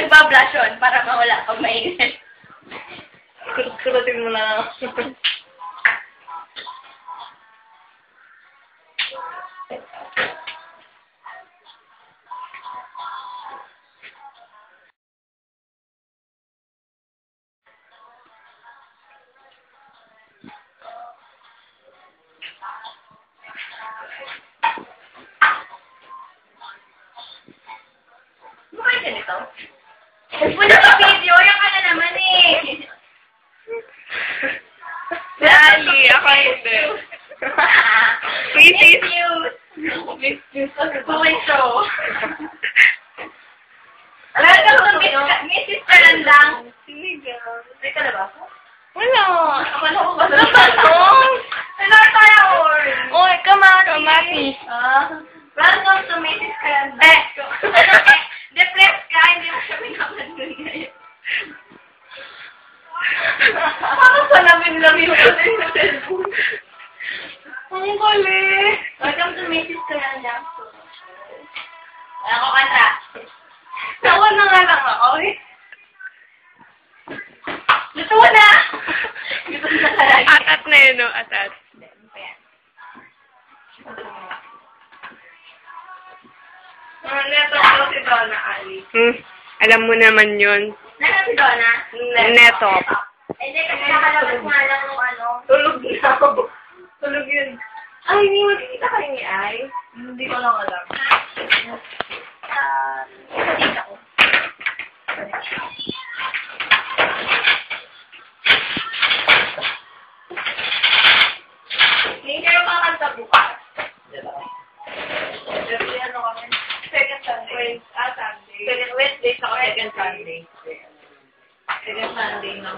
Nagbablush on para mawala pag mainit. Kurutin mo na. Bakit ganito? Wala ka video, yan ka na naman eh. Dali, ako hindi. Miss you. Miss you. Okay, show. Welcome to Mrs. Karandang. Sinigang. May ka na ba? Wala. Akala ko ba? Ano tayo? Oy, kamatis. Welcome to Mrs. Karandang. Depress ka, hindi mo siya pinakalan ngayon. Parang salamin-lamin ko na yung cellphone. Ang galing. Welcome to Mrs. Karandang. Ako kanta. Tawa na nga lang ako eh. Gusto mo na? Gusto mo na talaga. Atat na yun, no? Atat. Neto ko si Donna Ali. Alam mo naman yun. Nasaan si Donna? Neto. Hindi, kasi nakalabas nga lang nung ano. Tulog na ako. Tulog yun. Ay, hindi magkikita kayo ni Ay. Hindi ko lang alam. Kita ko. Hindi kayo kakanta bukas. Ano kami? Second Sunday. Sunday. Second Wednesday sa second Sunday. Second Sunday ng